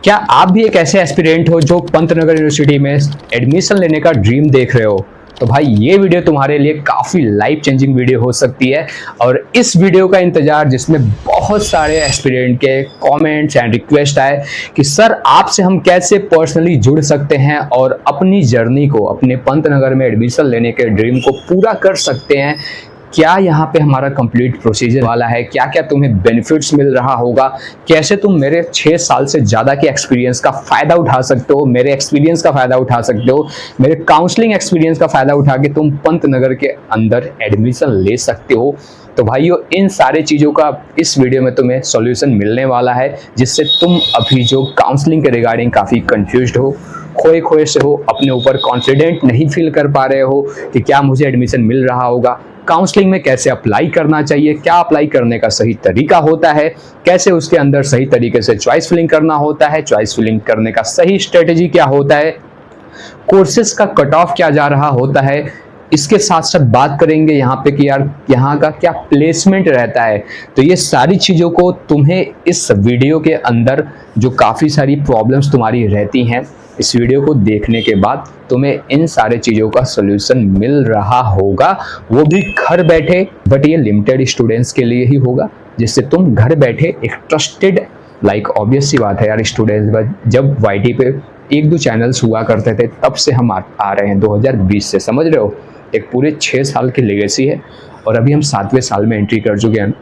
क्या आप भी एक ऐसे एस्पिरेंट हो जो पंतनगर यूनिवर्सिटी में एडमिशन लेने का ड्रीम देख रहे हो? तो भाई ये वीडियो तुम्हारे लिए काफ़ी लाइफ चेंजिंग वीडियो हो सकती है। और इस वीडियो का इंतजार जिसमें बहुत सारे एस्पिरेंट के कमेंट्स एंड रिक्वेस्ट आए कि सर आपसे हम कैसे पर्सनली जुड़ सकते हैं और अपनी जर्नी को, अपने पंतनगर में एडमिशन लेने के ड्रीम को पूरा कर सकते हैं। क्या यहाँ पे हमारा कंप्लीट प्रोसीजर वाला है, क्या क्या तुम्हें बेनिफिट्स मिल रहा होगा, कैसे तुम मेरे 6 साल से ज़्यादा के एक्सपीरियंस का फ़ायदा उठा सकते हो, मेरे एक्सपीरियंस का फ़ायदा उठा सकते हो, मेरे काउंसलिंग एक्सपीरियंस का फ़ायदा उठा के तुम पंतनगर के अंदर एडमिशन ले सकते हो। तो भाइयों, इन सारी चीज़ों का इस वीडियो में तुम्हें सॉल्यूशन मिलने वाला है, जिससे तुम अभी जो काउंसलिंग के रिगार्डिंग काफ़ी कंफ्यूज्ड हो, खोए खोए से हो, अपने ऊपर कॉन्फिडेंट नहीं फील कर पा रहे हो कि क्या मुझे एडमिशन मिल रहा होगा, काउंसलिंग में कैसे अप्लाई करना चाहिए, क्या अप्लाई करने का सही तरीका होता है, कैसे उसके अंदर सही तरीके से चॉइस फिलिंग करना होता है, चॉइस फिलिंग करने का सही स्ट्रेटेजी क्या होता है, कोर्सेज का कट ऑफ क्या जा रहा होता है, इसके साथ साथ बात करेंगे यहाँ पे कि यार यहाँ का क्या प्लेसमेंट रहता है। तो ये सारी चीज़ों को तुम्हें इस वीडियो के अंदर, जो काफ़ी सारी प्रॉब्लम्स तुम्हारी रहती हैं, इस वीडियो को देखने के बाद तुम्हें इन सारे चीज़ों का सॉल्यूशन मिल रहा होगा, वो भी घर बैठे। बट ये लिमिटेड स्टूडेंट्स के लिए ही होगा, जिससे तुम घर बैठे एक ट्रस्टेड, लाइक ऑब्वियस सी बात है यार, स्टूडेंट्स जब वाईटी पे 1-2 चैनल्स हुआ करते थे तब से हम आ रहे हैं 2020 से, समझ रहे हो। एक पूरे 6 साल की लेगेसी है और अभी हम 7वें साल में एंट्री कर चुके हैं।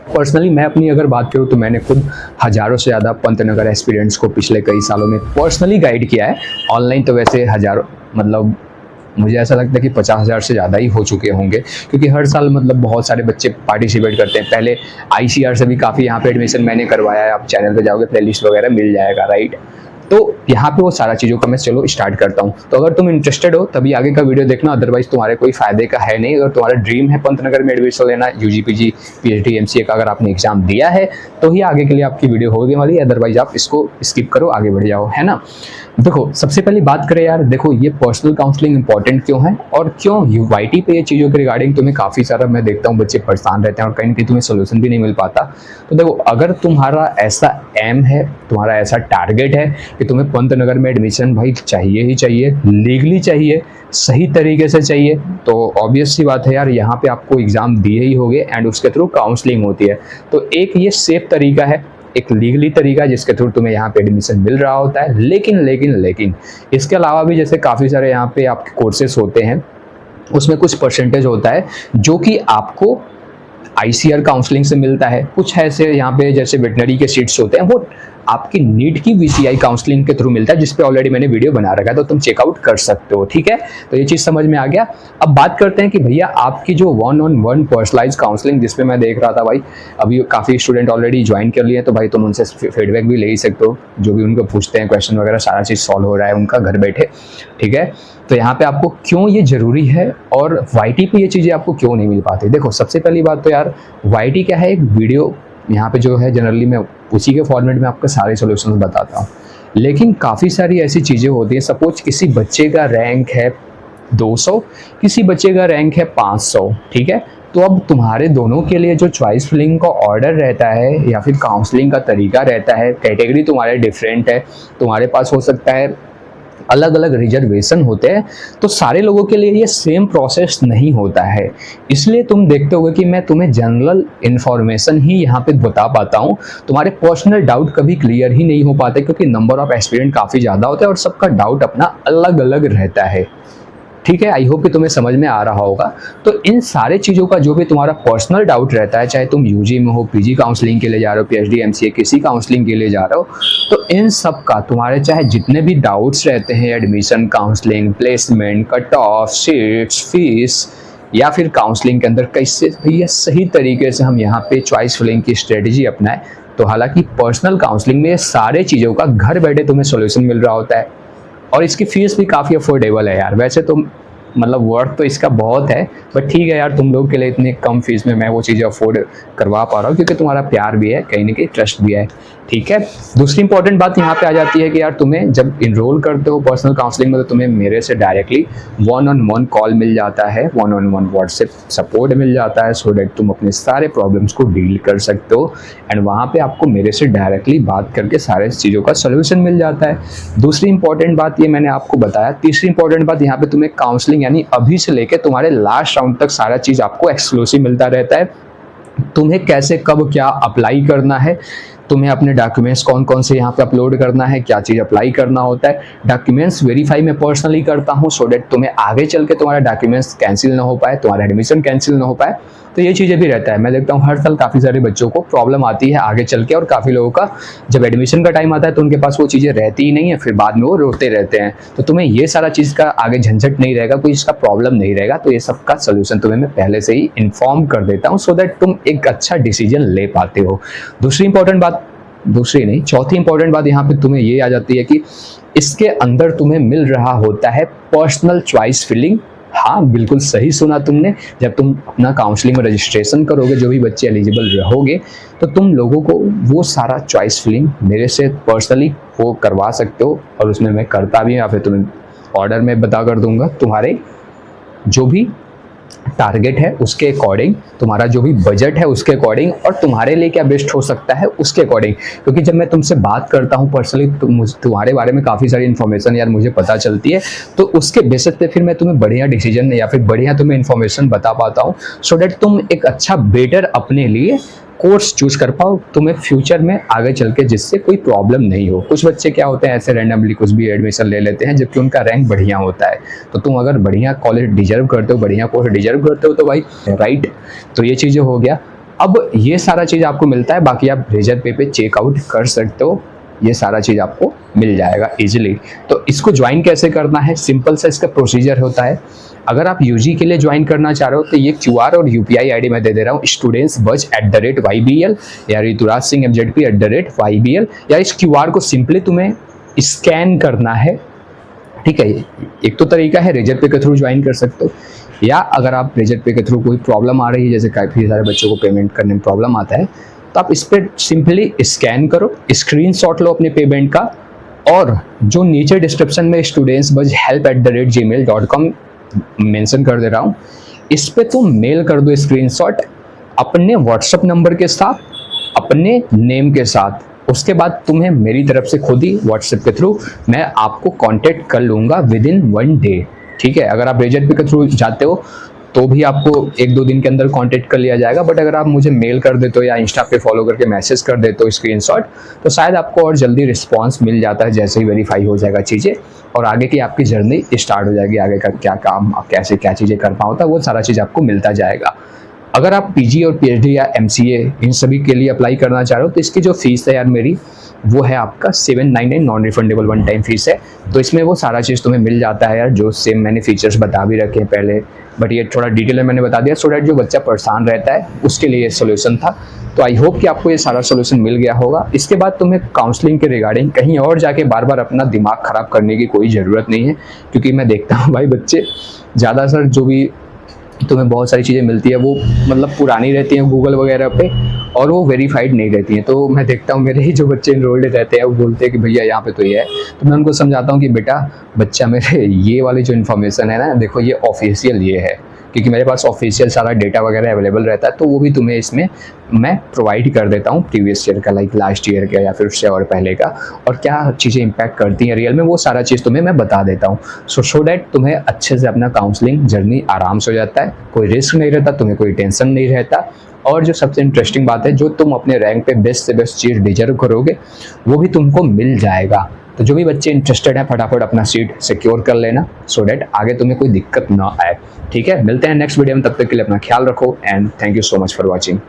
पर्सनली मैं अपनी अगर बात करूँ तो मैंने खुद हज़ारों से ज़्यादा पंतनगर एस्पिरेंट्स को पिछले कई सालों में पर्सनली गाइड किया है। ऑनलाइन तो वैसे हज़ारों, मतलब मुझे ऐसा लगता है कि 50,000 से ज़्यादा ही हो चुके होंगे, क्योंकि हर साल मतलब बहुत सारे बच्चे पार्टिसिपेट करते हैं। पहले आईसीआर से भी काफ़ी यहाँ पे एडमिशन मैंने करवाया है। आप चैनल पे जाओगे, प्लेलिस्ट वगैरह मिल जाएगा, राइट। तो यहाँ पे वो सारा चीज़ों का मैं चलो स्टार्ट करता हूँ। तो अगर तुम इंटरेस्टेड हो तभी आगे का वीडियो देखना, अदरवाइज तुम्हारे कोई फायदे का है नहीं। अगर तुम्हारा ड्रीम है पंतनगर में एडमिशन लेना, यूजी पीजी पीएचडी एमसीए का अगर आपने एग्जाम दिया है तो ही आगे के लिए आपकी वीडियो होगी वाली, अदरवाइज आप इसको स्किप करो, आगे बढ़ जाओ, है ना। देखो, सबसे पहली बात करें यार, देखो ये पर्सनल काउंसलिंग इंपॉर्टेंट क्यों है और क्यों यूआईटी पे ये चीज़ों के रिगार्डिंग तुम्हें काफ़ी सारा मैं देखता हूँ बच्चे परेशान रहते हैं और कहीं ना कहीं तुम्हें सोल्यूशन भी नहीं मिल पाता। तो देखो, अगर तुम्हारा ऐसा एम है, तुम्हारा ऐसा टारगेट है कि तुम्हें पंतनगर में एडमिशन भाई चाहिए ही चाहिए, लीगली चाहिए, सही तरीके से चाहिए, तो ऑब्वियस सी बात है यार, यहाँ पे आपको एग्ज़ाम दिए ही होंगे एंड उसके थ्रू काउंसलिंग होती है। तो एक ये सेफ तरीका है, एक लीगली तरीका जिसके थ्रू तुम्हें यहाँ पे एडमिशन मिल रहा होता है। लेकिन इसके अलावा भी जैसे काफ़ी सारे यहाँ पे आपके कोर्सेज होते हैं, उसमें कुछ परसेंटेज होता है जो कि आपको आईसीआर काउंसलिंग से मिलता है। कुछ ऐसे यहाँ पे जैसे वेटनरी के सीट्स होते हैं, वो आपकी नीट की वीसीआई काउंसलिंग के थ्रू मिलता है, जिस पे ऑलरेडी मैंने वीडियो बना रखा है, तो तुम चेकआउट कर सकते हो, ठीक है। तो ये चीज़ समझ में आ गया। अब बात करते हैं कि भैया आपकी जो 1-on-1 पर्सनलाइज काउंसलिंग, जिसपे मैं देख रहा था भाई अभी काफ़ी स्टूडेंट ऑलरेडी ज्वाइन कर लिए, तो भाई तुम उनसे फीडबैक भी ले ही सकते हो, जो भी उनको पूछते हैं क्वेश्चन वगैरह, सारा चीज़ सॉल्व हो रहा है उनका घर बैठे, ठीक है। तो यहाँ पे आपको क्यों ये ज़रूरी है और वाईटी पे ये चीज़ें आपको क्यों नहीं मिल पाती। देखो, सबसे पहली बात तो यार, वाईटी क्या है, एक वीडियो यहाँ पे जो है जनरली मैं उसी के फॉर्मेट में आपको सारे सॉल्यूशन बताता हूँ। लेकिन काफ़ी सारी ऐसी चीज़ें होती हैं, सपोज किसी बच्चे का रैंक है 200, किसी बच्चे का रैंक है 500, ठीक है। तो अब तुम्हारे दोनों के लिए जो चॉइस फिलिंग का ऑर्डर रहता है या फिर काउंसलिंग का तरीका रहता है, कैटेगरी तुम्हारे डिफरेंट है, तुम्हारे पास हो सकता है अलग अलग रिजर्वेशन होते हैं, तो सारे लोगों के लिए ये सेम प्रोसेस नहीं होता है। इसलिए तुम देखते होगे कि मैं तुम्हें जनरल इन्फॉर्मेशन ही यहाँ पे बता पाता हूँ, तुम्हारे पर्सनल डाउट कभी क्लियर ही नहीं हो पाते, क्योंकि नंबर ऑफ एस्पिरेंट काफ़ी ज़्यादा होते हैं और सबका डाउट अपना अलग अलग रहता है, ठीक है। आई होप कि तुम्हें समझ में आ रहा होगा। तो इन सारे चीज़ों का जो भी तुम्हारा पर्सनल डाउट रहता है, चाहे तुम यूजी में हो, पीजी काउंसलिंग के लिए जा रहे हो, पीएचडी एमसीए किसी काउंसलिंग के लिए जा रहे हो, तो इन सब का तुम्हारे चाहे जितने भी डाउट्स रहते हैं, admission, counselling, placement, cut off, seats, fees, या फिर काउंसलिंग के अंदर कैसे भैया सही तरीके से हम यहाँ पे चॉइस फिलिंग की स्ट्रेटजी अपनाएं, तो हालांकि पर्सनल काउंसलिंग में ये सारे चीज़ों का घर बैठे तुम्हें सोल्यूशन मिल रहा होता है और इसकी फ़ीस भी काफ़ी अफोर्डेबल है यार। वैसे तो मतलब वर्थ तो इसका बहुत है, बट ठीक है यार, तुम लोग के लिए इतने कम फीस में मैं वो चीज़ें अफोर्ड करवा पा रहा हूँ क्योंकि तुम्हारा प्यार भी है, कहीं ना कहीं ट्रस्ट भी है। ठीक है, दूसरी इंपॉर्टेंट बात यहाँ पे आ जाती है कि यार तुम्हें जब इनरोल करते हो पर्सनल काउंसलिंग में तो तुम्हें मेरे से डायरेक्टली 1-on-1 कॉल मिल जाता है, 1-on-1 व्हाट्सएप सपोर्ट मिल जाता है, सो दैट तुम अपने सारे प्रॉब्लम्स को डील कर सकते हो एंड वहाँ पे आपको मेरे से डायरेक्टली बात करके सारे चीज़ों का सोल्यूशन मिल जाता है। दूसरी इंपॉर्टेंट बात ये मैंने आपको बताया। तीसरी इंपॉर्टेंट बात यहाँ पे तुम्हें काउंसलिंग यानी अभी से लेके तुम्हारे लास्ट राउंड तक सारा चीज़ आपको एक्सक्लूसिव मिलता रहता है। तुम्हें कैसे कब क्या अप्लाई करना है, तुम्हें अपने डॉक्यूमेंट्स कौन कौन से यहाँ पे अपलोड करना है, क्या चीज़ अप्लाई करना होता है, डॉक्यूमेंट्स वेरीफाई मैं पर्सनली करता हूँ सो डैट तुम्हें आगे चल के तुम्हारा डॉक्यूमेंट्स कैंसिल ना हो पाए, तुम्हारा एडमिशन कैंसिल ना हो पाए। तो ये चीज़ें भी रहता है। मैं देखता हूँ हर साल काफ़ी सारे बच्चों को प्रॉब्लम आती है आगे चल के, और काफ़ी लोगों का जब एडमिशन का टाइम आता है तो उनके पास वो चीज़ें रहती ही नहीं है, फिर बाद में वो रोते रहते हैं। तो तुम्हें ये सारा चीज़ का आगे झंझट नहीं रहेगा, कोई इसका प्रॉब्लम नहीं रहेगा। तो ये सब का सोल्यूशन तुम्हें मैं पहले से ही इन्फॉर्म कर देता हूँ सो दैट तुम एक अच्छा डिसीजन ले पाते हो। चौथी इंपॉर्टेंट बात यहाँ पे तुम्हें ये आ जाती है कि इसके अंदर तुम्हें मिल रहा होता है पर्सनल चॉइस फिलिंग। हाँ, बिल्कुल सही सुना तुमने। जब तुम अपना काउंसलिंग में रजिस्ट्रेशन करोगे, जो भी बच्चे एलिजिबल रहोगे, तो तुम लोगों को वो सारा चॉइस फिलिंग मेरे से पर्सनली वो करवा सकते हो, और उसमें मैं करता भी हूँ या फिर तुम्हें ऑर्डर में बता कर दूंगा। तुम्हारे जो भी टारगेट है उसके अकॉर्डिंग, तुम्हारा जो भी बजट है उसके अकॉर्डिंग, और तुम्हारे लिए क्या बेस्ट हो सकता है उसके अकॉर्डिंग। क्योंकि जब मैं तुमसे बात करता हूँ पर्सनली तुम्हारे बारे में काफ़ी सारी इन्फॉर्मेशन यार मुझे पता चलती है, तो उसके बेसिस पे फिर मैं तुम्हें बढ़िया डिसीजन या फिर बढ़िया तुम्हें इन्फॉर्मेशन बता पाता हूँ सो डैट तुम एक अच्छा बेटर अपने लिए कोर्स चूज कर पाओ, तुम्हें फ्यूचर में आगे चल के जिससे कोई प्रॉब्लम नहीं हो। कुछ बच्चे क्या होते हैं, ऐसे रैंडमली कुछ भी एडमिशन ले लेते हैं जबकि उनका रैंक बढ़िया होता है। तो तुम अगर बढ़िया कॉलेज डिजर्व करते हो, बढ़िया कोर्स डिजर्व करते हो तो भाई राइट, तो ये चीज़ें हो गया। अब ये सारा चीज़ आपको मिलता है, बाकी आप रेजर पे चेकआउट कर सकते हो, ये सारा चीज़ आपको मिल जाएगा इजीली। तो इसको ज्वाइन कैसे करना है, सिंपल सा इसका प्रोसीजर होता है। अगर आप यूजी के लिए ज्वाइन करना चाह रहे हो तो ये क्यूआर और यूपीआई आईडी मैं दे दे रहा हूँ, studentsbuzz@ybl या ऋतुराज सिंह FZP@ybl, या इस क्यूआर को सिंपली तुम्हें स्कैन करना है। ठीक है, एक तो तरीका है रेजर पे के थ्रू ज्वाइन कर सकते हो, या अगर आप रेजर पे के थ्रू कोई प्रॉब्लम आ रही है, जैसे काफ़ी सारे बच्चों को पेमेंट करने में प्रॉब्लम आता है, तो आप इस पर सिंपली स्कैन करो, स्क्रीनशॉट लो अपने पेमेंट का, और जो नीचे डिस्क्रिप्शन में studentsbuzzhelp@gmail.com मेंशन कर दे रहा हूँ, इस पे तुम मेल कर दो स्क्रीनशॉट अपने व्हाट्सएप नंबर के साथ, अपने नेम के साथ। उसके बाद तुम्हें मेरी तरफ से खुद ही व्हाट्सएप के थ्रू मैं आपको कांटेक्ट कर लूँगा विदिन 1 डे। ठीक है, अगर आप रेजर पे के थ्रू जाते हो तो भी आपको 1-2 दिन के अंदर कांटेक्ट कर लिया जाएगा, बट अगर आप मुझे मेल कर देते हो या इंस्टा पे फॉलो करके मैसेज कर देते हो स्क्रीनशॉट, तो शायद आपको और जल्दी रिस्पांस मिल जाता है जैसे ही वेरीफाई हो जाएगा चीज़ें, और आगे की आपकी जर्नी स्टार्ट हो जाएगी। आगे का क्या काम, आप कैसे क्या चीज़ें कर पाओ, वो सारा चीज़ आपको मिलता जाएगा। अगर आप पीजी और पीएचडी या एमसीए इन सभी के लिए अप्लाई करना चाह रहे हो तो इसकी जो फीस है यार मेरी, वो है आपका 799 नॉन रिफंडेबल 1 टाइम फीस है। तो इसमें वो सारा चीज़ तुम्हें मिल जाता है यार, जो सेम मैंने फीचर्स बता भी रखे हैं पहले, बट ये थोड़ा डिटेल में मैंने बता दिया सो डैट जो बच्चा परेशान रहता है उसके लिए ये सोल्यूशन था। तो आई होप कि आपको ये सारा सोल्यूशन मिल गया होगा। इसके बाद तुम्हें काउंसलिंग के रिगार्डिंग कहीं और जाके बार बार अपना दिमाग ख़राब करने की कोई ज़रूरत नहीं है, क्योंकि मैं देखता हूँ भाई बच्चे ज़्यादातर जो भी तुम्हें बहुत सारी चीज़ें मिलती है वो मतलब पुरानी रहती हैं गूगल वगैरह पे, और वो वेरीफाइड नहीं रहती हैं। तो मैं देखता हूँ मेरे ही जो बच्चे इनरोल्ड रहते हैं वो बोलते हैं कि भैया यहाँ पे तो ये है, तो मैं उनको समझाता हूँ कि बेटा बच्चा मेरे ये वाली जो इन्फॉर्मेशन है ना, देखो ये ऑफिशियल ये है, क्योंकि मेरे पास ऑफिशियल सारा डेटा वगैरह अवेलेबल रहता है, तो वो भी तुम्हें इसमें मैं प्रोवाइड कर देता हूँ, प्रीवियस ईयर का, लाइक लास्ट ईयर का या फिर उससे और पहले का, और क्या चीज़ें इंपैक्ट करती हैं रियल में, वो सारा चीज़ तुम्हें मैं बता देता हूँ। सो डैट तुम्हें अच्छे से अपना काउंसलिंग जर्नी आराम से हो जाता है, कोई रिस्क नहीं रहता, तुम्हें कोई टेंशन नहीं रहता, और जो सबसे इंटरेस्टिंग बात है, जो तुम अपने रैंक पे बेस्ट से बेस्ट चीज़ डिजर्व करोगे वो भी तुमको मिल जाएगा। तो जो भी बच्चे इंटरेस्टेड हैं फटाफट अपना सीट सिक्योर कर लेना सो डैट आगे तुम्हें कोई दिक्कत ना आए। ठीक है, मिलते हैं नेक्स्ट वीडियो में, तब तक के लिए अपना ख्याल रखो and thank you so much for watching.